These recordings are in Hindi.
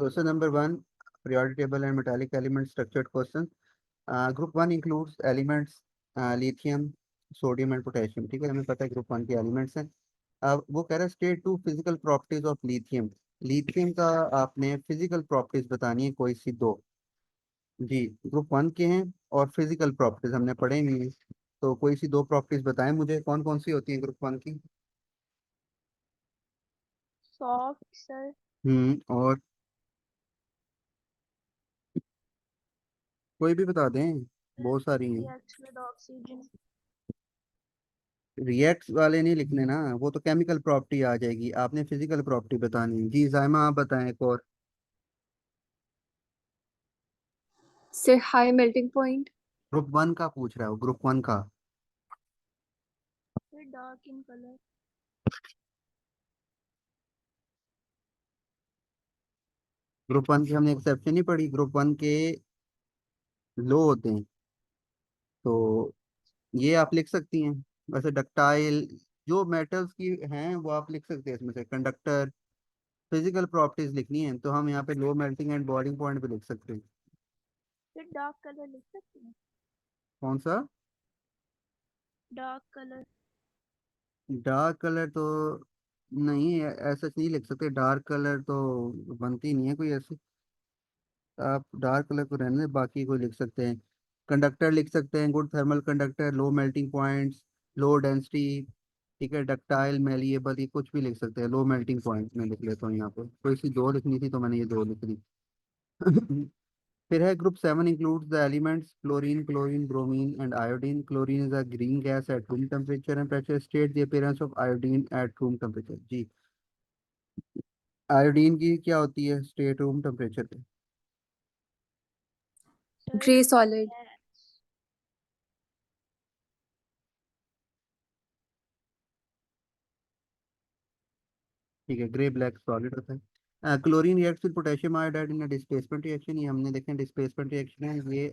Question number one, periodic table and metallic element structured question. Group one includes elements lithium, sodium and potassium. ठीक है, हमें पता है ग्रुप वन के एलिमेंट्स हैं। अब वो कह रहा है state two physical properties of lithium. Lithium का आपने फिजिकल प्रॉपर्टीज बतानी है कोई सी दो। जी, ग्रुप वन के हैं और फिजिकल प्रॉपर्टीज हमने पढ़े हुई हैं। तो कोई सी दो प्रॉपर्टीज बताएं मुझे, कौन कौन सी होती हैं ग्रुप वन की। Soft sir. और कोई भी बता दें, बहुत सारी हैं। Reacts with oxygen. रिएक्ट वाले नहीं लिखने ना, वो तो केमिकल प्रॉपर्टी आ जाएगी, आपने फिजिकल प्रॉपर्टी बतानी है। जी जायमा आप बताएं एक और। से high melting point. Group one का पूछ रहा है, ग्रुप वन का। फिर dark in colour. Group one की हमने एक्सेप्शन नहीं पढ़ी, ग्रुप वन के लो होते हैं। तो ये आप लिख सकती हैं। वैसे डक्टाइल जो मेटल्स की हैं वो आप लिख सकते हैं, इसमें से कंडक्टर। फिजिकल प्रॉपर्टीज लिखनी है तो हम यहाँ पे low melting and boiling point पे लिख सकते हैं। फिर डार्क कलर लिख सकते हैं। कौन सा? Dark colour. डार्क कलर तो नहीं, ऐसा नहीं लिख सकते। डार्क कलर तो बनती नहीं है कोई ऐसी। आप डार्क कलर को रहने दें, बाकी को लिख सकते हैं। कंडक्टर लिख सकते हैं, good thermal conductor, low melting points, low density. ठीक है, डक्टाइल मेलिएबल, ये कुछ भी लिख सकते हैं। लो मेल्टिंग पॉइंट में लिख लेता हूँ यहाँ पे, कोई सी दो लिखनी थी तो मैंने ये दो लिख दी। फिर है group seven includes the elements chlorine, chlorine, bromine and iodine. Chlorine is a green gas at room temperature and pressure. State the appearance of iodine at room temperature. जी, आयोडीन की क्या होती है स्टेट रूम टेम्परेचर पे? Sir grey solid. ठीक है, ग्रे ब्लैक सॉलिड होता है। Chlorine reacts with potassium iodide in displacement reaction. ये हमने देखे डिस्प्लेसमेंट रिएक्शन है ये।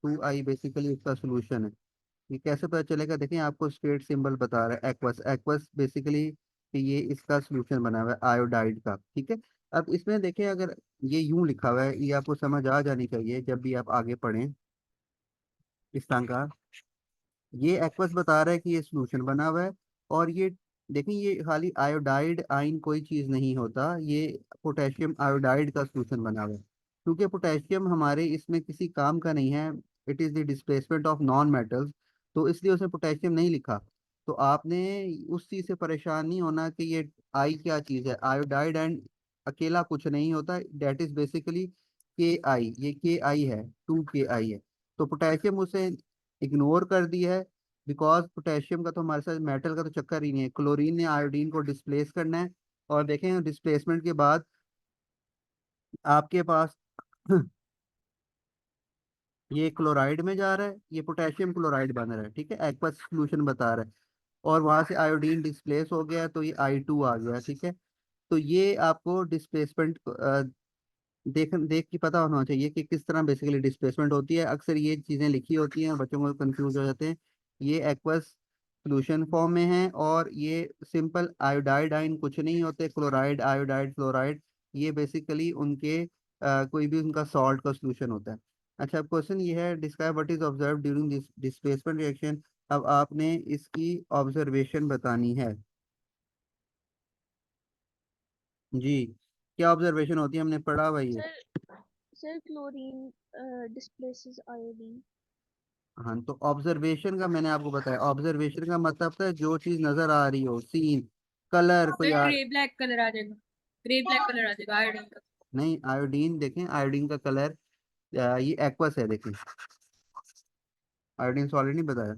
2I बेसिकली उसका सोल्यूशन है। ये कैसे पता चलेगा, देखें आपको स्टेट सिंबल बता रहा है एक्वस। एक्वस बेसिकली ये इसका सोल्यूशन बना हुआ है आयोडाइड का। ठीक है, अब इसमें देखें अगर ये यूं लिखा हुआ है, ये आपको समझ आ जानी चाहिए जब भी आप आगे पढ़ें इस तरह का। ये एक्वस बता रहा है कि ये सोल्यूशन बना हुआ है। और ये देखिए, ये खाली आयोडाइड आयन कोई चीज नहीं होता, ये पोटेशियम आयोडाइड का सोल्यूशन बना हुआ है। क्योंकि पोटेशियम हमारे इसमें किसी काम का नहीं है, it is the displacement of non metals, तो इसलिए उसने पोटेशियम नहीं लिखा। तो आपने उस चीज से परेशान नहीं होना कि ये आई क्या चीज है। आयोडाइड एंड अकेला कुछ नहीं होता, डेट इज बेसिकली KI। ये KI है, 2KI है। तो पोटेशियम उसे इग्नोर कर दिया है, बिकॉज पोटेशियम का तो हमारे साथ मेटल का तो चक्कर ही नहीं है। क्लोरीन ने आयोडीन को डिस्प्लेस करना है। और देखें डिस्प्लेसमेंट के बाद आपके पास ये क्लोराइड में जा रहा है, ये पोटेशियम क्लोराइड बन रहा है। ठीक है, एक्वस सोल्यूशन बता रहा है। और वहां से आयोडीन डिस्प्लेस हो गया तो ये I2 आ गया। ठीक है, तो ये आपको डिस्प्लेसमेंट देख देख के पता होना चाहिए कि किस तरह बेसिकली डिस्प्लेसमेंट होती है। अक्सर ये चीजें लिखी होती हैं, बच्चों को कंफ्यूज हो जाते हैं। ये एक्वस सॉल्यूशन फॉर्म में है और ये सिंपल आयोडाइड आयन कुछ नहीं होते, क्लोराइड आयोडाइड फ्लोराइड। ये बेसिकली उनके कोई भी उनका सॉल्ट का सॉल्यूशन होता है। अच्छा, अब क्वेश्चन ये है, describe what is observe during this displacement reaction. अब आपने इसकी ऑब्जर्वेशन बतानी है। जी, क्या ऑब्जर्वेशन होती है, हमने पढ़ा हुआ ये। Sir sir chlorine displaces iodine. हाँ, तो ऑब्जर्वेशन का मैंने आपको बताया, ऑब्जर्वेशन का मतलब है जो चीज नजर आ रही हो, सीन, कलर कोई सर ग्रे ब्लैक कलर आ जाएगा। ग्रे ब्लैक कलर आ जाएगा आयोडीन का। नहीं, आयोडीन देखें, आयोडीन का कलर ये एक्वस है देखें। आयोडीन सॉलिड नहीं बताया,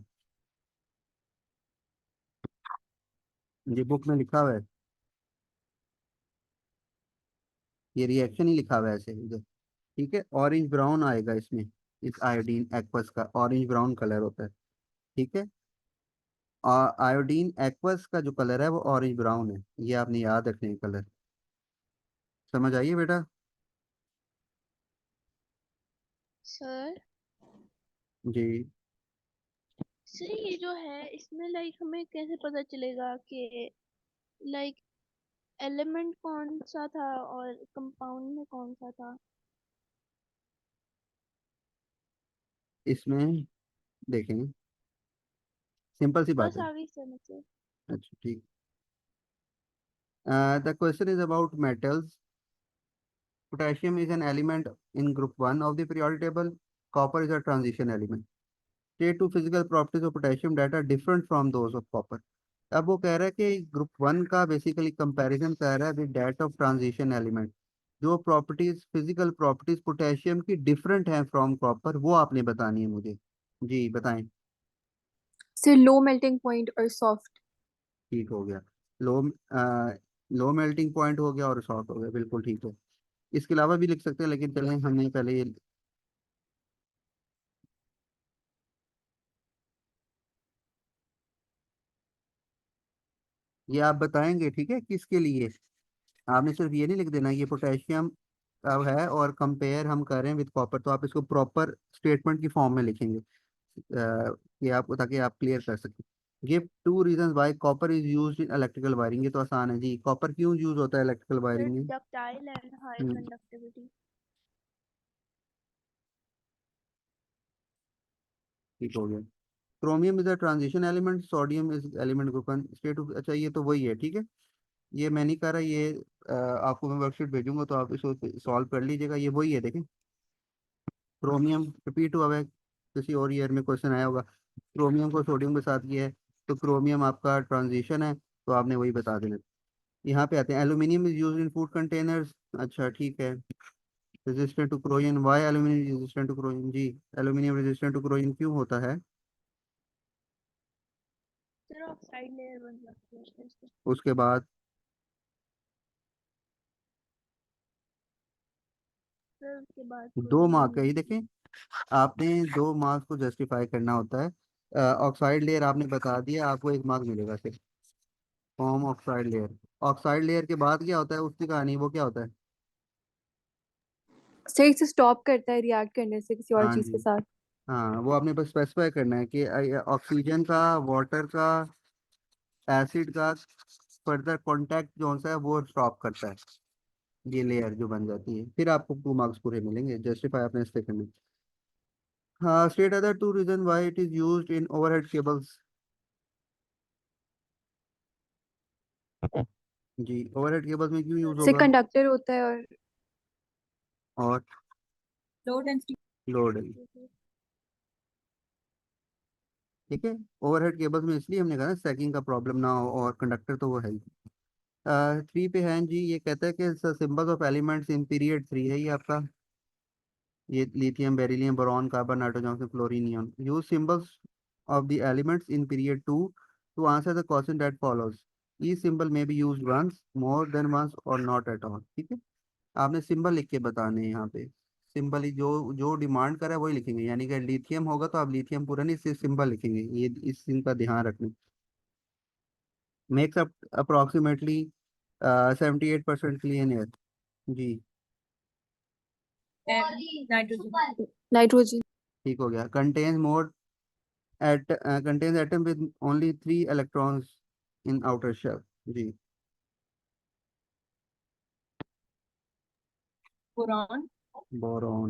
ये बुक में लिखा हुआ है, ये रिएक्शन ही लिखा हुआ है ऐसे इधर। ठीक है, ऑरेंज ब्राउन आएगा इसमें। इस आयोडीन एक्वस का ऑरेंज ब्राउन कलर होता है। ठीक है, आयोडीन एक्वस का जो कलर है वो ऑरेंज ब्राउन है, ये आपने याद रखने हैं कलर। समझ आइए बेटा। सर जी, सर ये जो है इसमें लाइक हमें कैसे पता चलेगा कि लाइक एलिमेंट कौन सा था और कंपाउंड में कौन सा था? इसमें देखेंगे, सिंपल सी बात बस है। आगे से मतलब अच्छा ठीक। The question is about metals. Potassium is an element in group 1 of the periodic table. Copper is a transition element. State two physical properties of potassium that are different from those of copper. अब वो कह रहा है कि ग्रुप वन का बेसिकली कंपैरिजन कर रहा है with that of transition element. जो प्रॉपर्टीज, फिजिकल प्रॉपर्टीज पोटेशियम की डिफरेंट हैं फ्रॉम कॉपर, वो आपने बतानी है मुझे। जी बताएं। Say low melting point or soft. ठीक हो गया। लो लो मेल्टिंग पॉइंट हो गया और शॉर्ट हो गया, बिल्कुल ठीक है। इसके अलावा भी लिख सकते हैं, लेकिन चलें हमने पहले ये आप बताएंगे, ठीक है, किसके लिए। आपने सिर्फ ये नहीं लिख देना ये पोटेशियम अब है और कंपेयर हम कर रहे हैं विद कॉपर, तो आप इसको प्रॉपर स्टेटमेंट की फॉर्म में लिखेंगे कि आप, ताकि आप क्लियर कर सकें। Give two reasons why copper is used in electrical wiring. ये तो आसान है जी, कॉपर क्यों यूज होता है इलेक्ट्रिकल सर वायरिंग में। Ductile and high hmm, conductivity. ठीक हो गया। Chromium is a transition element, sodium is element group one state. अच्छा ये तो वही है, ठीक है। ये मैं नहीं कर रहा, ये आपको मैं वर्कशीट भेजूंगा तो आप इसको सॉल्व कर लीजिएगा, ये वही है देखें। क्रोमियम रिपीट हुआ है, किसी और ईयर में क्वेश्चन आया होगा। क्रोमियम को सोडियम के साथ किया है, तो क्रोमियम आपका ट्रांजिशन है, तो आपने वही बता देना। यहाँ पे आते हैं, aluminium is use in food containers. अच्छा ठीक है। Resistant to corrosion, why aluminium resistant to corrosion. जी, एल्यूमिनियम रेजिस्टेंट टू क्रोजन क्यों होता है। सर ऑक्साइड लेयर बन जाती है उससे। उसके बाद सर उसके बाद 2 मार्क है ये क्रोमियम। देखें। आपने 2 मार्क्स को जस्टिफाई करना होता है। ऑक्साइड लेयर आपने बता दिया, आपको 1 मार्क मिलेगा सिर्फ। Form oxide layer. Oxide layer के बाद क्या होता है उसकी कहानी, वो क्या होता है। Say इसे stop करता है react करने से किसी और हाँ चीज के जी। साथ. हाँ, वो आपने बस स्पेसिफाई करना है कि ऑक्सीजन का, वाटर का, एसिड का फर्दर कांटेक्ट जो सा है वो स्टॉप करता है, ये लेयर जो बन जाती है, फिर आपको 2 मार्क्स पूरे मिलेंगे। जस्टिफाई अपने इससे करना। हाँ, state other two reason why it is used in overhead cables. जी, ओवरहेड केबल्स में क्यों यूज सर Say होगा। conductor होता है और और लो डेंसिटी। लोड है, ठीक है। ओवरहेड केबल्स में इसलिए हमने कहा ना स्टैकिंग का प्रॉब्लम ना हो, और कंडक्टर तो वो है ही। 3 पे है जी, ये कहता है कि symbols of elements in period 3 है ये आपका। ये lithium, beryllium, boron, carbon, nitrogen, fluorine, neon. Use symbols of the elements in period 2 to answer the question that follows. ई सिंबल में be use once, more than once, और नॉट एट ऑल, ठीक है। आपने सिंबल लिख के बताने हैं यहाँ पे। सिंबल ही जो जो डिमांड करे वही लिखेंगे, यानी कि लिथियम होगा तो आप लिथियम पूरा नहीं, सिर्फ सिंबल लिखेंगे, ये इस चीज का ध्यान रखना। Makes up approximately 78% clean air. जी, नाइट्रोजन। nitrogen. ठीक हो गया। Contains more at contains atom with only 3 electrons in outer shell। जी, बोरॉन। बोरॉन,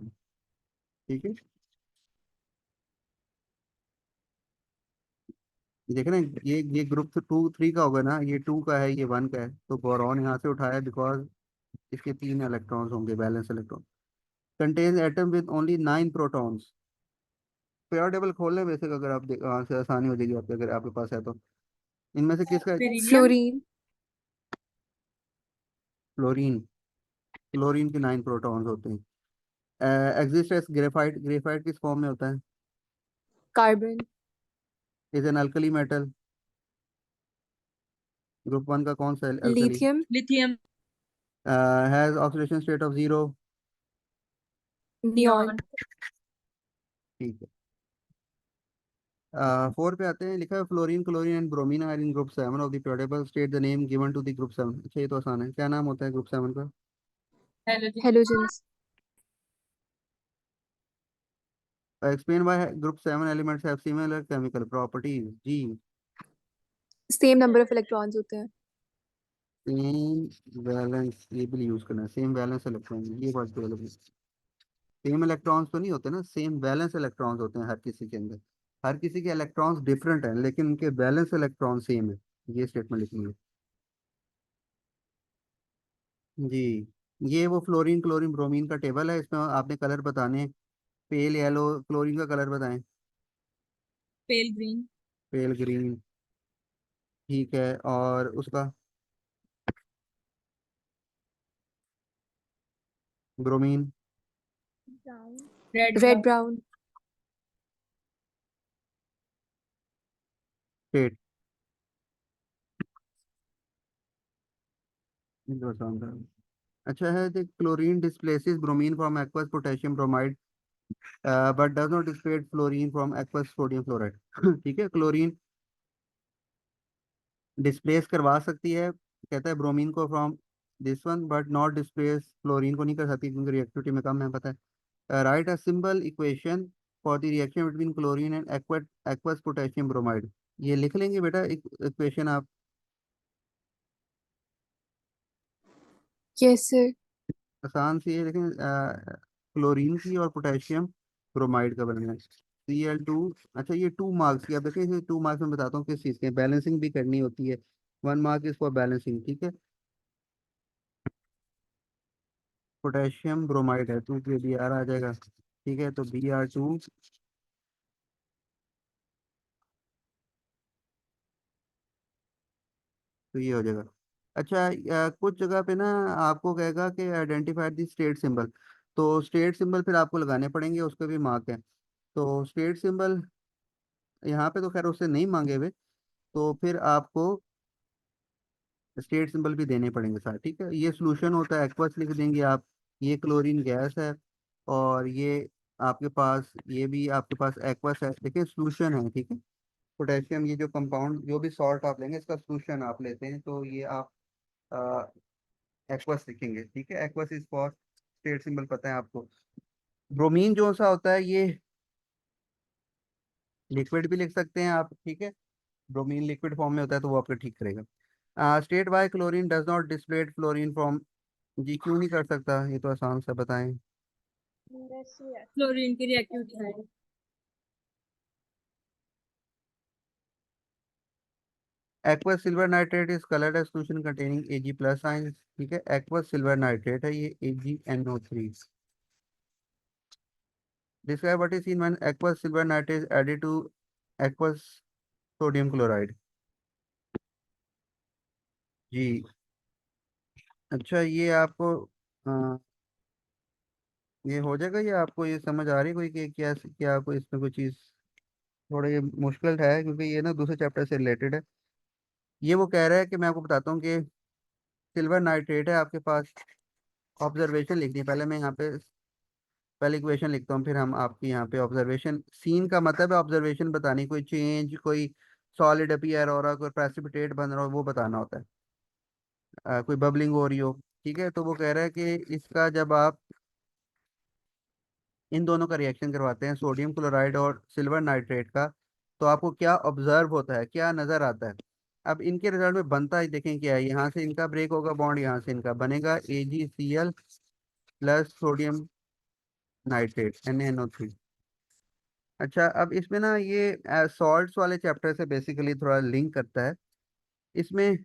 ठीक है। देखे ना, ये ग्रुप 2 3 का होगा ना, ये 2 का है, ये 1 का है, तो बोरॉन यहाँ से उठाया बिकॉज इसके 3 इलेक्ट्रॉन्स होंगे, balance electron. Contains atom with only 9 protons. Periodic table खोलने में से अगर आप से आसानी हो जाएगी आपके, अगर आपके पास है तो। इनमें से किसका। बेरिलियम। Fluorine. फ्लोरीन। क्लोरीन के 9 प्रोटॉन्स होते हैं। Exist as graphite. ग्रेफाइट किस फॉर्म में होता है। Carbon. Is an alkali metal. ग्रुप 1 का कौन सा alkali. Lithium. Lithium. Has oxidation state of 0। Neon. Neon. ठीक है। 4 पे आते हैं, लिखा है fluorine, chlorine and bromine are in group 7 of the periodic state the name given to the group 7। अच्छा ये तो आसान है, क्या नाम होता है ग्रुप 7 का। Halogen. Halogens. Explain why group 7 elements have similar chemical properties. जी, Same number of electrons होते हैं. सेम वैलेंस, ये भी यूज करना है, सेम वैलेंस इलेक्ट्रॉन, ये बात बोलो। सेम इलेक्ट्रॉन्स तो नहीं होते ना, सेम वैलेंस इलेक्ट्रॉन्स होते हैं हर किसी के अंदर। हर किसी के इलेक्ट्रॉन्स डिफरेंट हैं लेकिन उनके वैलेंस इलेक्ट्रॉन सेम है। ये स्टेटमेंट लिखनी है जी। ये वो फ्लोरीन क्लोरीन ब्रोमीन का टेबल है, इसमें आपने कलर बताने हैं। पेल येलो, क्लोरीन का कलर बताएं। पेल ग्रीन, पेल ग्रीन, ठीक है, और उसका bromine. Brown. Red Red brown, brown. State अच्छा है, देख chlorine displaces bromine from aqueous potassium bromide but does not displace fluorine from aqueous sodium fluoride. ठीक है, क्लोरीन डिस्प्लेस करवा सकती है, कहता है ब्रोमीन को from this one, but not displace fluorine को नहीं कर सकती क्योंकि रिएक्टिविटी में कम है, पता है। Right a simple equation for the reaction between chlorine and aqueous potassium bromide. ये लिख लेंगे बेटा इक्वेशन आप। Yes, sir. आसान सी है लेकिन क्लोरीन की और पोटेशियम ब्रोमाइड का बनना है Cl2। अच्छा ये 2 मार्क्स की, अब देखिए इसे 2 मार्क्स में बताता हूँ किस चीज़ के, बैलेंसिंग भी करनी होती है। 1 मार्क इज फॉर बैलेंसिंग, ठीक है। पोटेशियम ब्रोमाइड है, 2 के Br आ जाएगा, ठीक है, तो Br2। तो ये हो जाएगा। अच्छा कुछ जगह पे ना आपको कहेगा कि आइडेंटिफाई द स्टेट सिंबल, तो स्टेट सिंबल फिर आपको लगाने पड़ेंगे, उसके भी मार्क है। तो स्टेट सिंबल यहाँ पे तो खैर उससे नहीं मांगे हुए, तो फिर आपको स्टेट सिंबल भी देने पड़ेंगे साथ, ठीक है। ये सोल्यूशन होता है, एक्वस लिख देंगे आप। ये क्लोरीन गैस है, और ये आपके पास, ये भी आपके पास एक्वस है, देखिए सोल्यूशन है, ठीक है। पोटेशियम, ये जो कंपाउंड जो भी सॉल्ट आप लेंगे इसका सोल्यूशन आप लेते हैं, तो ये आप एक्वस लिखेंगे, ठीक है। Aqueous is for state symbol, पता है आपको। ब्रोमीन जो सा होता है ये लिक्विड भी लिख सकते हैं आप, ठीक है। ब्रोमीन लिक्विड फॉर्म में होता है तो वो आपको ठीक करेगा। State why chlorine does not displace fluorine from, जी क्यों नहीं कर सकता, ये तो आसान सा बताएं। वैसे ही है। क्लोरीन की रिएक्टिविटी है। Aqueous silver nitrate is coloured as solution containing Ag plus ions, ठीक है। एक्वस सिल्वर नाइट्रेट है ये, AgNO3। Describe what is seen when aqueous silver nitrate is added to aqueous sodium chloride. जी अच्छा, ये आपको ये हो जाएगा, ये आपको ये समझ आ रही है कोई कि क्या क्या कोई इसमें कोई चीज़ थोड़ा ये मुश्किल है क्योंकि ये ना दूसरे चैप्टर से रिलेटेड है। ये वो कह रहा है कि मैं आपको बताता हूँ कि सिल्वर नाइट्रेट है आपके पास, ऑब्जर्वेशन लिखनी है पहले, मैं यहाँ पे पहले इक्वेशन लिखता हूँ फिर हम आपकी यहाँ पे ऑब्जर्वेशन, सीन का मतलब है ऑब्जर्वेशन बतानी, कोई चेंज, कोई सॉलिड अपीयर हो रहा, कोई प्रेसिपिटेट बन रहा हो, वो बताना होता है। कोई बबलिंग हो रही हो, ठीक है। तो वो कह रहा है कि इसका जब आप इन दोनों का रिएक्शन करवाते हैं, सोडियम क्लोराइड और सिल्वर नाइट्रेट का, तो आपको क्या ऑब्जर्व होता है, क्या नजर आता है। अब इनके रिजल्ट में बनता है, देखें क्या है, यहाँ से इनका ब्रेक होगा बॉन्ड, यहाँ से इनका बनेगा AgCl plus sodium nitrate NaNO3। अच्छा अब इसमें ना ये सॉल्ट्स वाले चैप्टर से बेसिकली थोड़ा लिंक करता है इसमें।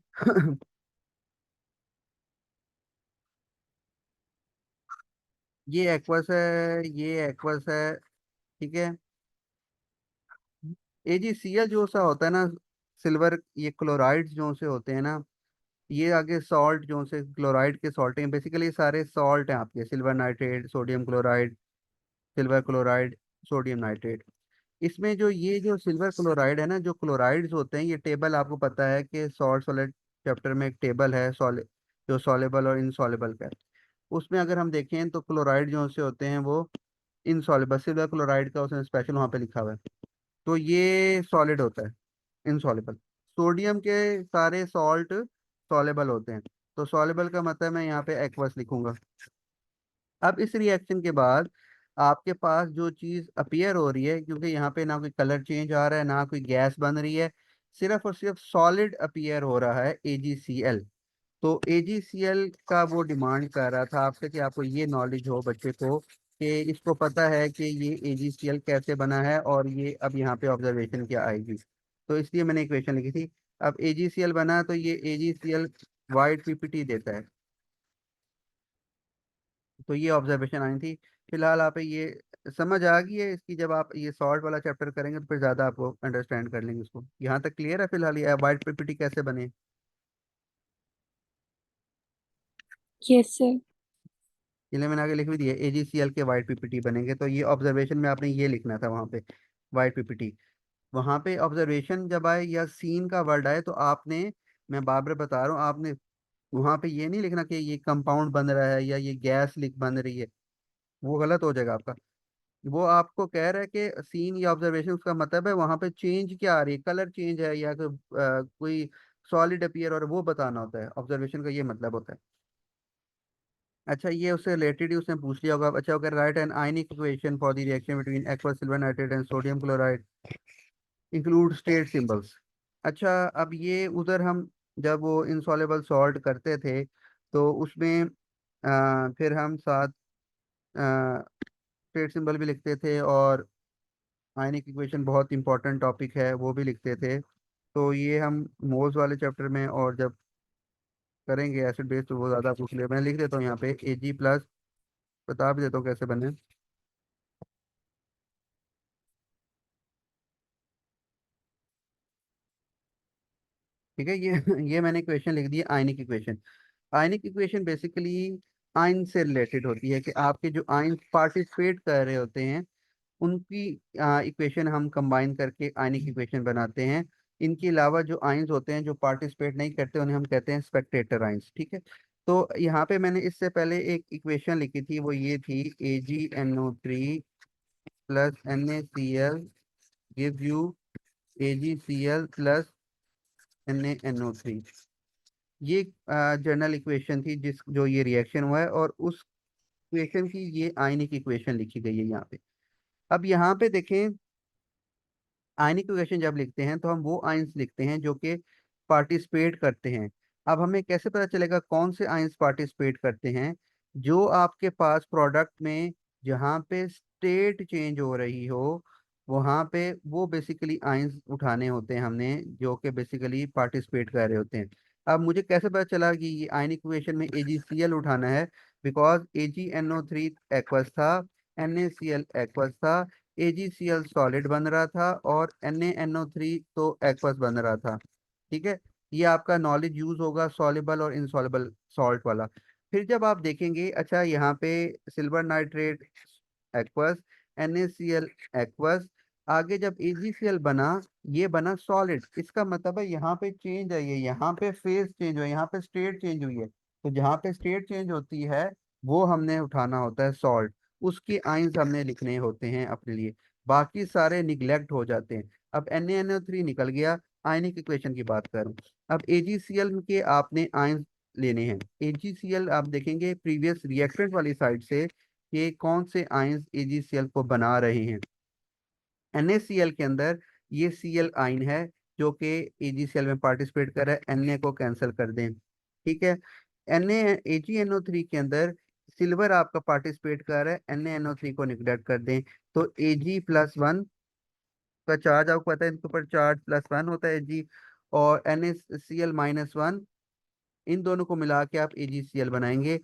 ये एक्वस है, ये एक्वस है, ठीक है। AgCl जो सा होता है ना, सिल्वर, ये क्लोराइड्स जो से होते हैं ना, ये आगे सॉल्ट जो से क्लोराइड के सॉल्ट हैं, बेसिकली सारे सॉल्ट हैं आपके, silver nitrate, sodium chloride, silver chloride, sodium nitrate. इसमें जो ये जो सिल्वर क्लोराइड है ना, जो क्लोराइड्स होते हैं, ये टेबल आपको पता है कि सॉल्ट वाले चैप्टर में एक टेबल है जो सॉलेबल और इनसॉलेबल का है। उसमें अगर हम देखें तो क्लोराइड जो से होते हैं वो इनसॉलेबल, सिल्वर क्लोराइड का उसने स्पेशल वहाँ पे लिखा हुआ है, तो ये सॉलिड होता है, इनसॉलेबल। सोडियम के सारे सॉल्ट सॉलेबल होते हैं, तो सॉलेबल का मतलब मैं यहाँ पे एक्वस लिखूंगा। अब इस रिएक्शन के बाद आपके पास जो चीज़ अपीयर हो रही है, क्योंकि यहाँ पे ना कोई कलर चेंज आ रहा है ना कोई गैस बन रही है, सिर्फ और सिर्फ सॉलिड अपीयर हो रहा है AgCl। तो AgCl का वो डिमांड कर रहा था आपसे कि आपको ये नॉलेज हो बच्चे को कि इसको पता है कि ये AgCl कैसे बना है और ये अब यहाँ पे ऑब्जर्वेशन क्या आएगी। तो इसलिए मैंने इक्वेशन लिखी थी। अब AgCl बना तो ये AgCl वाइट पीपीटी देता है। तो ये ऑब्जर्वेशन आई थी। फिलहाल आप ये समझ आ गई है इसकी, जब आप ये सॉल्ट वाला चैप्टर करेंगे तो फिर ज्यादा आपको अंडरस्टैंड कर लेंगे इसको। यहाँ तक क्लियर है फिलहाल ये वाइट पीपीटी कैसे बने? Yes, sir. इसलिए मैंने आगे लिख भी दिया AgCl के वाइट पीपीटी बनेंगे। तो ये ऑब्जर्वेशन में आपने ये लिखना था वहाँ पे, वाइट पीपीटी। वहाँ पे ऑब्जर्वेशन जब आए या सीन का वर्ड आए तो आपने, मैं बार बार बता रहा हूँ, आपने वहाँ पे ये नहीं लिखना कि ये कंपाउंड बन रहा है या ये गैस लिख बन रही है, वो गलत हो जाएगा आपका। वो आपको कह रहा है कि सीन या ऑब्जर्वेशन, उसका मतलब है वहां पे चेंज क्या आ रही है, कलर चेंज है या कोई सॉलिड अपीयर, और वो बताना होता है। ऑब्जर्वेशन का ये मतलब होता है। अच्छा, ये उससे रिलेटेड ही उसने पूछ लिया होगा। अच्छा, अगर right an ionic equation for the reaction between aqua silver nitrate and sodium chloride include state symbols. अच्छा, अब ये उधर हम जब वो इनसॉल्युबल सॉल्ट करते थे तो उसमें फिर हम साथ स्टेट सिंबल भी लिखते थे, और आयनिक इक्वेशन बहुत इंपॉर्टेंट टॉपिक है वो भी लिखते थे। तो ये हम मोल्स वाले चैप्टर में और जब करेंगे एसिड बेस तो वो ज़्यादा पूछ लिया। मैं लिख देता हूँ यहाँ पे Ag+, बता भी देता हूँ कैसे बने। ठीक है, ये ये मैंने इक्वेशन लिख दी, आयनिक इक्वेशन। आयनिक इक्वेशन बेसिकली आयन से रिलेटेड होती है कि आपके जो आयन पार्टिसिपेट कर रहे होते हैं उनकी इक्वेशन हम कंबाइन करके आयनिक इक्वेशन बनाते हैं। इनके अलावा जो आयंस होते हैं जो पार्टिसिपेट नहीं करते उन्हें हम कहते हैं स्पेक्टेटर आयंस। ठीक है, तो यहाँ पे मैंने इससे पहले एक इक्वेशन लिखी थी, वो ये थी AgNO3 plus NaCl give you AgCl plus NaNO3। ये जनरल इक्वेशन थी जिस जो ये रिएक्शन हुआ है, और उस इक्वेशन की ये आयनिक इक्वेशन लिखी गई है यहाँ पे। अब यहाँ पे देखें, आयनिक इक्वेशन जब लिखते हैं तो हम वो आयंस लिखते हैं जो कि पार्टिसिपेट करते हैं। अब हमें कैसे पता चलेगा कौन से आयंस पार्टिसिपेट करते हैं? जो आपके पास प्रोडक्ट में जहाँ पे स्टेट चेंज हो रही हो वहाँ पे वो बेसिकली आयंस उठाने होते हैं हमने, जो कि बेसिकली पार्टिसिपेट कर रहे होते हैं। अब मुझे कैसे पता चला कि ये आयनिक इक्वेशन में AgCl उठाना है? बिकॉज AgNO3 एक्वस था, NaCl एक्वस था, AgCl सॉलिड बन रहा था, और NaNO3 तो एक्वस बन रहा था। ठीक है, ये आपका नॉलेज यूज होगा सॉल्युबल और इनसॉल्युबल सॉल्ट वाला। फिर जब आप देखेंगे, अच्छा यहाँ पे silver nitrate aqueous, NaCl aqueous, आगे जब AgCl बना, ये बना सॉलिड। इसका मतलब है यहाँ पे चेंज आई है, यहाँ पे फेज चेंज हुआ है, यहाँ पे स्टेट चेंज हुई है। तो जहाँ पे स्टेट चेंज होती है वो हमने उठाना होता है सॉल्ट, उसके आइंस हमने लिखने होते हैं अपने लिए, बाकी सारे निगलेक्ट हो जाते हैं। अब NaNO3 निकल गया, आयनिक इक्वेशन की बात करूं। अब AgCl के आपने आयंस लेने हैं। AgCl आप देखेंगे प्रीवियस रिएक्टेंट वाली साइड से कि कौन से आयंस AgCl को बना रहे हैं। NaCl के अंदर ये Cl आयन है जो कि AgCl में पार्टिसिपेट कर रहा है, Na को कैंसिल कर दें। ठीक है, AgNO3 के अंदर सिल्वर आपका पार्टिसिपेट कर रहा है, NaNO3 को निगलेक्ट कर दें। तो Ag+1 का चार्ज आपको पता है, इनके ऊपर चार्ज +1 होता है Ag, और NaCl-1, इन दोनों को मिला के आप AgCl बनाएंगे।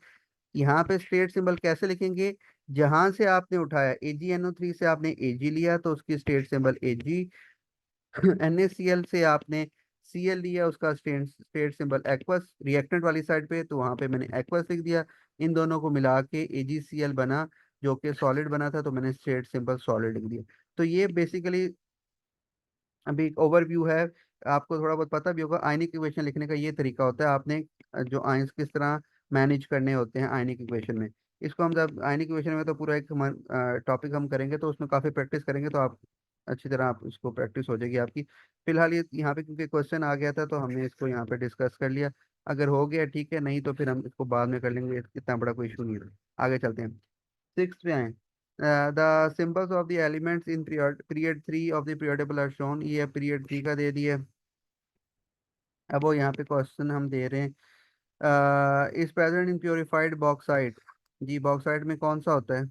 यहाँ पे स्टेट सिंबल कैसे लिखेंगे? जहां से आपने उठाया AgNO3 से आपने Ag लिया तो उसकी स्टेट सिंबल Ag, NaCl से आपने Cl लिया उसका स्टेट सिंबल एक्वस, रिएक्टेंट वाली साइड पे तो वहां पे मैंने एक्वस लिख दिया। इन दोनों को मिला के AgCl बना जो कि सॉलिड बना था, तो मैंने स्टेट सिंबल सॉलिड लिख दिया। तो ये बेसिकली अभी एक ओवरव्यू है। आपको थोड़ा बहुत पता भी होगा आयनिक इक्वेशन लिखने का ये तरीका होता है। आपने जो आयंस किस तरह मैनेज करने होते हैं आयनिक इक्वेशन में, इसको हम जब आयनिक इक्वेशन में तो पूरा एक टॉपिक हम करेंगे तो उसमें काफ़ी प्रैक्टिस करेंगे, तो आप अच्छी तरह आप इसको प्रैक्टिस हो जाएगी आपकी। फिलहाल ये यहाँ पे क्योंकि क्वेश्चन आ गया था तो हमने इसको यहाँ पे डिस्कस कर लिया। अगर हो गया ठीक है, नहीं तो फिर हम इसको बाद में कर लेंगे, इतना बड़ा कोई इशू नहीं है। आगे चलते हैं, सिक्स पे आए। The symbols of the elements in period 3 of the period table are shown. ये पीरियड 3 का दे दिया। अब वो यहाँ पे क्वेश्चन हम दे रहे हैं, is present in purified bauxite. जी बॉक्साइट में कौन सा होता है,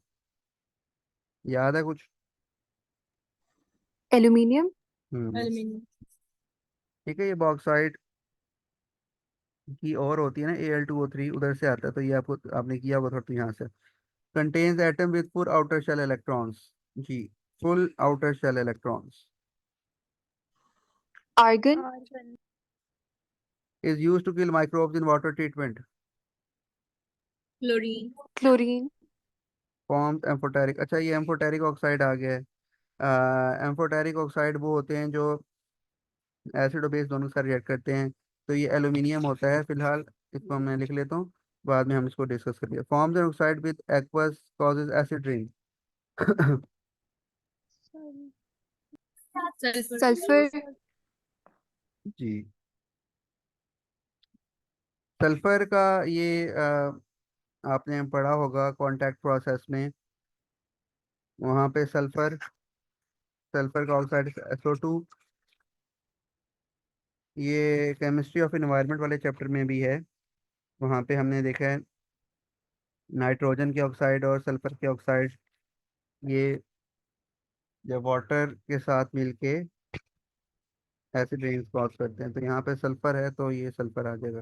याद है कुछ? Aluminium. Aluminium. ठीक है, ये बॉक्साइट की और होती है ना, Al2O3 उधर से आता है, तो ये आपको आपने किया होगा थोड़ा, तो यहाँ से। Contains atom with full outer shell electrons. जी full outer shell electrons. Argon. argon, is use to kill microbes in water treatment. Chlorine. Chlorine. Forms amphoteric. अच्छा ये एम्फोटेरिक ऑक्साइड आ गया है। एम्फोटेरिक ऑक्साइड वो होते हैं जो एसिड और बेस दोनों के साथ रिएक्ट करते हैं। तो ये एल्यूमिनियम होता है फिलहाल, इसको मैं लिख लेता हूँ, बाद में हम इसको डिस्कस करेंगे। Forms an oxide with aqueous causes acid rain. sorry, Sulfur. Sulfur. जी सल्फर का ये आपने पढ़ा होगा कांटेक्ट प्रोसेस में, वहाँ पे सल्फर सल्फर का ऑक्साइड SO2। ये केमिस्ट्री ऑफ एनवायरनमेंट वाले चैप्टर में भी है, वहाँ पे हमने देखा है नाइट्रोजन के ऑक्साइड और सल्फर के ऑक्साइड, ये जब वाटर के साथ मिलके एसिड रेन्स कॉज करते हैं। तो यहाँ पे सल्फर है तो ये सल्फर आ जाएगा।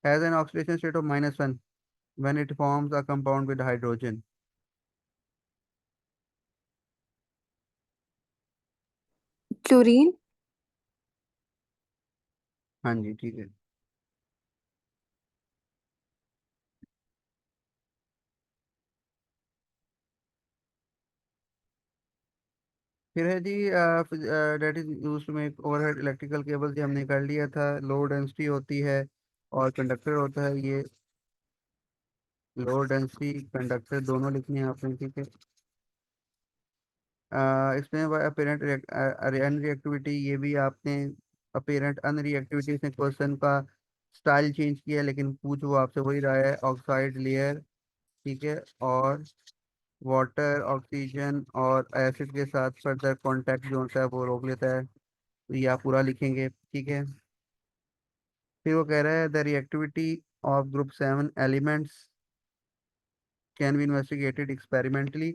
Has an oxidation state of -1 when it forms a compound with hydrogen. Chlorine. हाँ जी ठीक है। फिर है G that is use to make overhead electrical cable, ये हमने कर लिया था। लो डेंसिटी होती है और कंडक्टर होता है ये। लो डेंसिटी कंडक्टर दोनों लिखने हैं आपने, ठीक है। इसमें अपेरेंट अनरिएक्टिविटी, ये भी आपने अपेरेंट अनरिएक्टिविटी से क्वेश्चन का स्टाइल चेंज किया, लेकिन पूछ वो आपसे वही रहा है, ऑक्साइड लेयर, ठीक है। और वाटर ऑक्सीजन और एसिड के साथ फर्दर कांटेक्ट जो होता है वो रोक लेता है, तो ये आप पूरा लिखेंगे, ठीक है। फिर वो कह रहा है the reactivity of group 7 elements can be investigated experimentally.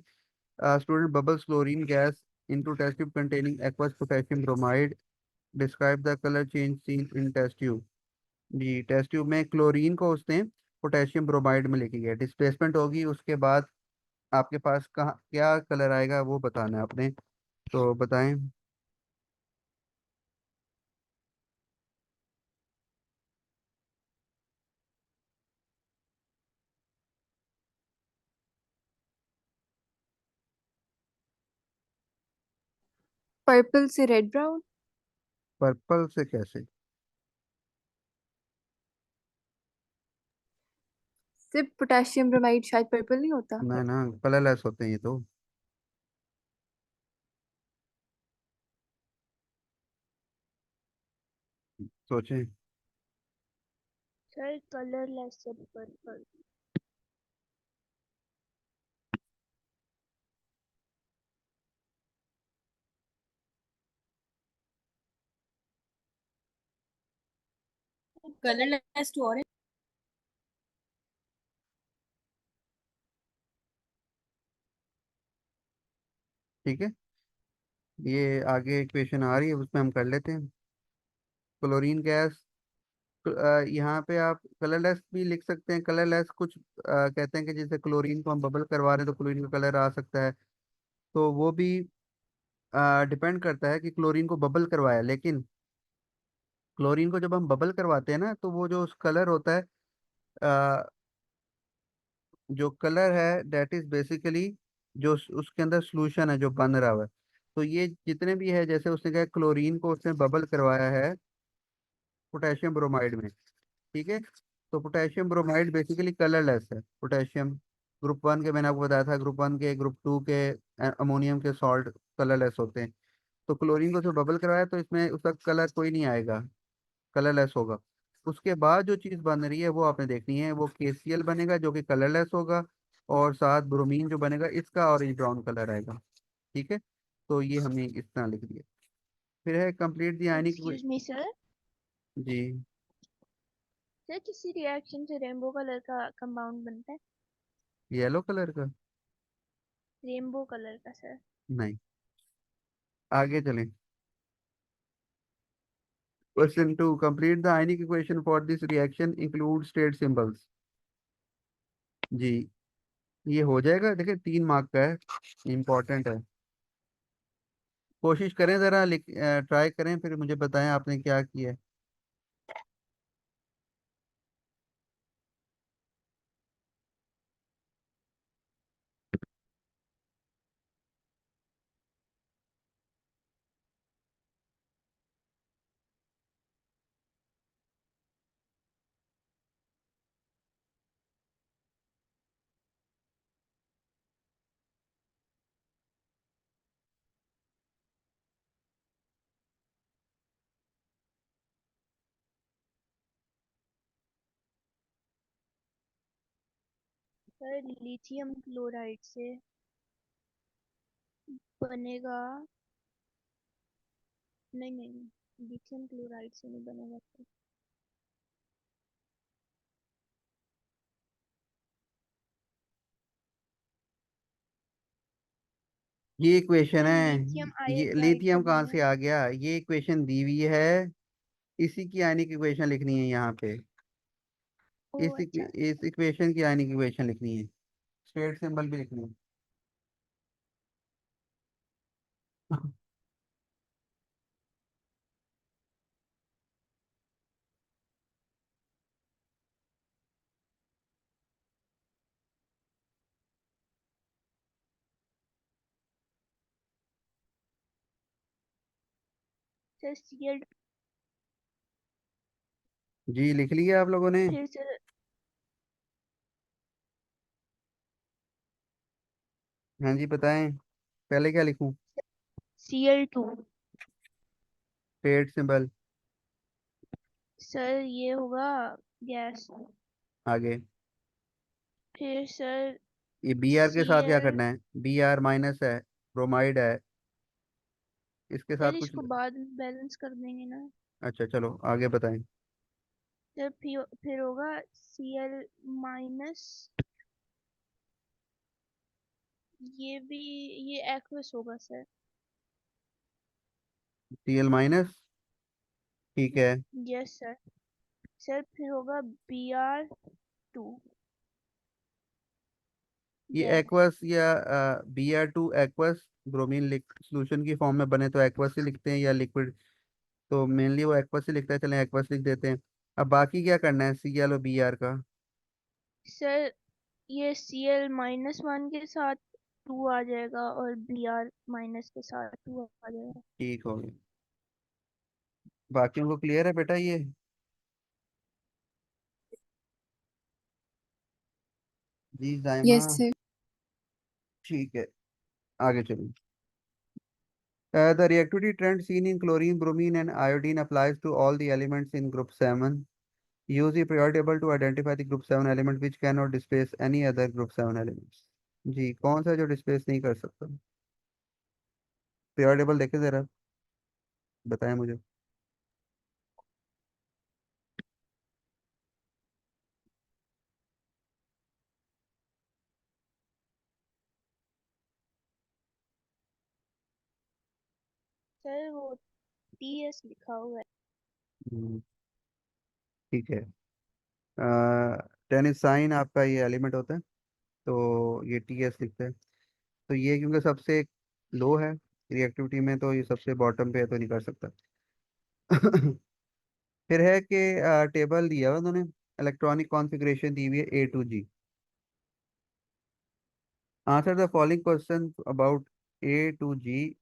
Student bubbles chlorine gas into test tube containing aqueous potassium bromide. Describe the color change seen in test tube। जी टेस्ट ट्यूब में क्लोरीन को उसने पोटेशियम ब्रोमाइड में लेके गया, डिस्प्लेसमेंट होगी, उसके बाद आपके पास कहाँ क्या कलर आएगा वो बताना है आपने, तो बताएं। Purple से red brown. पर्पल से कैसे? सिर्फ पोटेशियम ब्रोमाइड शायद पर्पल नहीं होता। ना ना, कलरलेस होते हैं ये तो। सोचें। sir, colorless and purple. Colorless to orange. ठीक है, ये आगे इक्वेशन आ रही है उसमें हम कर लेते हैं। क्लोरीन गैस, यहाँ पे आप कलरलेस भी लिख सकते हैं। कलरलेस कुछ कहते हैं कि जैसे क्लोरीन को हम बबल करवा रहे हैं तो क्लोरीन का कलर आ सकता है, तो वो भी डिपेंड करता है कि क्लोरीन को बबल करवाया। लेकिन क्लोरीन को जब हम बबल करवाते हैं ना, तो वो जो कलर होता है, अ, जो कलर है डेट इज बेसिकली जो उसके अंदर सोल्यूशन है जो बन रहा हुआ है। तो ये जितने भी है, जैसे उसने कहा क्लोरीन को उसने बबल करवाया है पोटेशियम ब्रोमाइड में, ठीक है। तो पोटेशियम ब्रोमाइड बेसिकली कलरलेस है। पोटेशियम ग्रुप 1 के मैंने आपको बताया था, ग्रुप 1 के ग्रुप 2 के अमोनियम के सॉल्ट कलरलेस होते हैं। तो क्लोरीन को जो बबल करवाया तो इसमें उसका कलर कोई नहीं आएगा, कलरलेस होगा। उसके बाद जो चीज़ बन रही है वो आपने देखनी है, वो KCl बनेगा जो कि कलरलेस होगा, और साथ ब्रोमीन जो बनेगा इसका ऑरेंज ब्राउन कलर आएगा, ठीक है। तो ये हमने इस तरह लिख दिया। फिर है complete the ionic. Excuse me, sir. जी सर किसी रिएक्शन से रेनबो कलर का कंपाउंड बनता है? येलो कलर का? रेनबो कलर का सर। नहीं। आगे चलें। Question 2, complete the ionic equation for this reaction include state symbols. जी, ये हो जाएगा। देखिए 3 मार्क का है, इम्पोर्टेंट है। कोशिश करें जरा, ट्राई करें, फिर मुझे बताएं आपने क्या किया है। सर लिथियम क्लोराइड से बनेगा। नहीं नहीं नहीं, लिथियम क्लोराइड से नहीं बनेगा सर। ये इक्वेशन सर है। लिथियम ये आयोडाइड लिथियम कहाँ बनेगा। से आ गया? ये इक्वेशन दी हुई है, इसी की आयनिक इक्वेशन लिखनी है यहाँ पे। ओ अच्छा इस इक्वेशन की आयनिक इक्वेशन लिखनी है, स्टेट सिंबल भी लिखनी है। सर Cl जी, लिख लिया आप लोगों ने? फिर सर हाँ जी, बताएं। पहले क्या लिखूं? Cl2। State symbol. सर ये होगा गैस। आगे? फिर सर ये बी आर के साथ क्या Cl। करना है? बी आर माइनस है, ब्रोमाइड है, इसके साथ सर कुछ। इसको बाद में बैलेंस कर देंगे ना। अच्छा चलो आगे बताएं। सर फिर होगा Cl माइनस। ये भी ये एक्वस होगा सर। सी एल माइनस, ठीक है। Yes sir. सर फिर होगा Br2 ये गैस। एक्वस या B R two aqueous bromine solution की फॉर्म में बने तो एक्वस ही लिखते हैं, या लिक्विड तो मेनली वो एक्वस ही लिखता है। चलें एक्वस लिख देते हैं। अब बाकी क्या करना है सी एल और बी आर का? सर ये Cl -1 के साथ 2 आ जाएगा और Br माइनस के साथ 2 आ जाएगा। ठीक हो गया। बाकियों को क्लियर है बेटा ये? जी जायमा। Yes, sir. ठीक है, आगे चलिए। The reactivity trend seen in chlorine, bromine, and iodine applies to all the elements in group 7. Use the periodic table to identify the group 7 element which cannot displace any other group 7 elements. जी, कौन सा जो डिस्प्लेस नहीं कर सकता? periodic table देखे जरा, बताएं मुझे। सर वो TS लिखा हुआ है। हम्म, ठीक है। टेनिसाइन आपका ये एलिमेंट होता है, तो ये टी एस लिखते हैं। तो ये क्योंकि सबसे लो है रिएक्टिविटी में, तो ये सबसे बॉटम पे है, तो नहीं कर सकता। फिर है कि टेबल दिया हुआ उन्होंने, इलेक्ट्रॉनिक कॉन्फ़िगरेशन दी हुई है A to G। Answer the following question about A to G।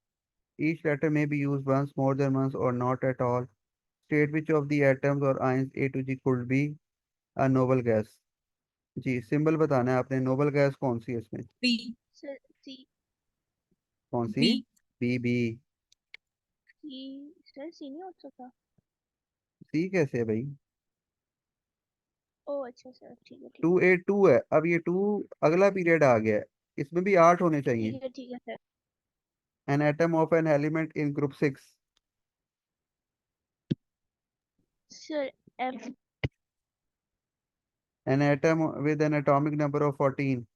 Each letter में be use once, more than once, और not at all. State which of the atoms और ions A to G could be a noble gas. जी, सिंबल बताना है आपने। नोबल गैस कौन सी है इसमें? B सर सी कौन सी? B बी बी? सी सर सी नहीं हो सकता। सी कैसे है भाई? ओ अच्छा सर ठीक है ठीक है। 2A 2 है। अब ये 2 अगला पीरियड आ गया है, इसमें भी 8 होने चाहिए। ठीक है sir. An atom of an element in group 6। Sir F An atom with an atomic number of 14.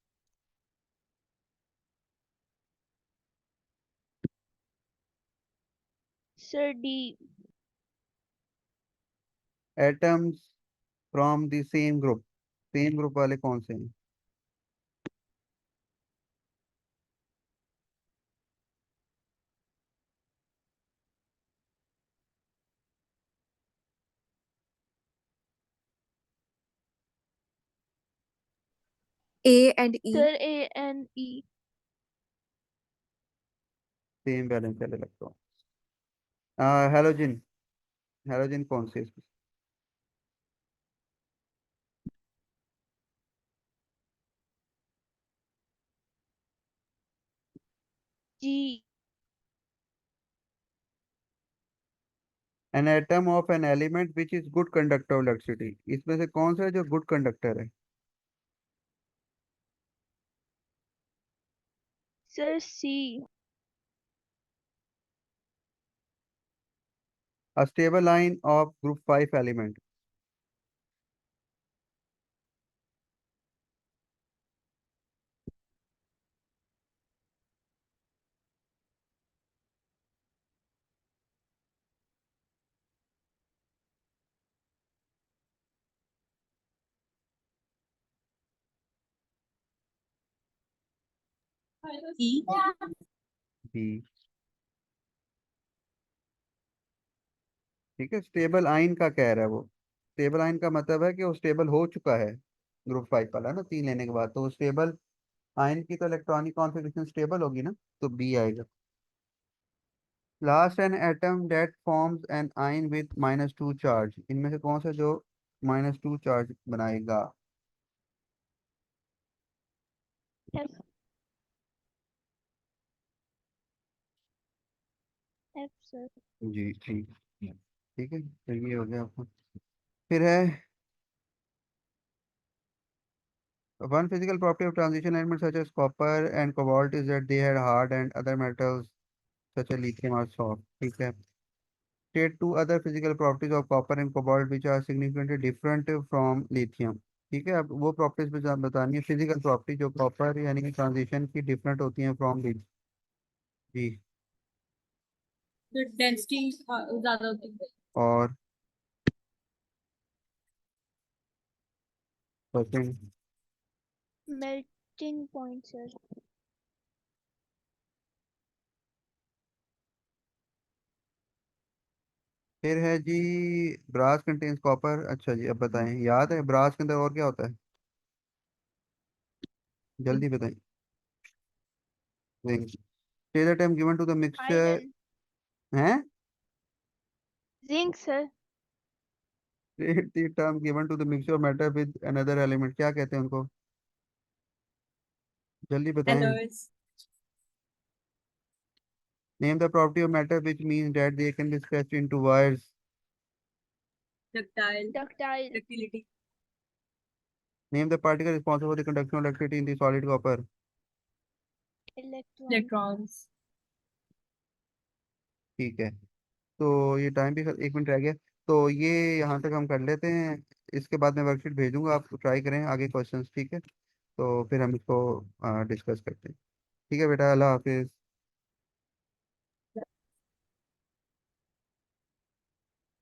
Sir, D. Atoms from the same group. Same group वाले कौन से हैं? A and E. Sir, A and E. Same valence वाले इलेक्ट्रॉन। हेलोजन, हेलोजन कौन से इसमें? G. An atom of an element which is good conductor of electricity. इसमें से कौन सा है जो गुड कंडक्टर है? Sir, C. A stable line of group 5 element. E. B। ठीक है, स्टेबल आयन का कह रहा है वो। स्टेबल आयन का मतलब है कि वो स्टेबल हो चुका है ग्रुप 5 वाला ना, 3 लेने के बाद, तो स्टेबल आयन की तो इलेक्ट्रॉनिक कॉन्फ़िगरेशन स्टेबल होगी ना, तो बी आएगा। Last an atom that forms an ion with -2 charge. इनमें से कौन सा जो -2 चार्ज बनाएगा? F. F, sir. जी ठीक। ठीक है, तो ये हो गया आपका। फिर है one physical property of transition elements such as copper and cobalt is that they had hard and other metals such as lithium are soft। ठीक है। State two other physical properties of copper and cobalt which are significantly different from lithium। ठीक है, अब वो प्रॉपर्टीज बतानी है, फिजिकल प्रॉपर्टी जो कॉपर यानी कि ट्रांजिशन की डिफरेंट होती हैं फ्रॉम लिथियम। जी। The density ज़्यादा होती है। और सेकंड Melting point, sir. फिर है जी ब्रास कंटेन्स कॉपर। अच्छा जी, अब बताएं, याद है ब्रास के अंदर और क्या होता है? जल्दी बताएं। Say the term given to the mixture Iron. है। Zinc, sir. State the term given to the mixture of matter with another element, क्या कहते हैं उनको? जल्दी बताएं। Alloys. Name the property of matter which means that they can be stretched into wires। Ductile. Ductile. Ductility. Name the particle responsible for the conduction of electricity in the solid copper। Electron. Electrons. ठीक है, तो ये टाइम भी 1 मिनट रह गया, तो ये यहाँ तक हम कर लेते हैं। इसके बाद मैं वर्कशीट भेजूंगा, आप ट्राई करें आगे क्वेश्चंस। ठीक है, तो फिर हम इसको डिस्कस करते हैं। ठीक है बेटा, अल्लाह हाफिज़।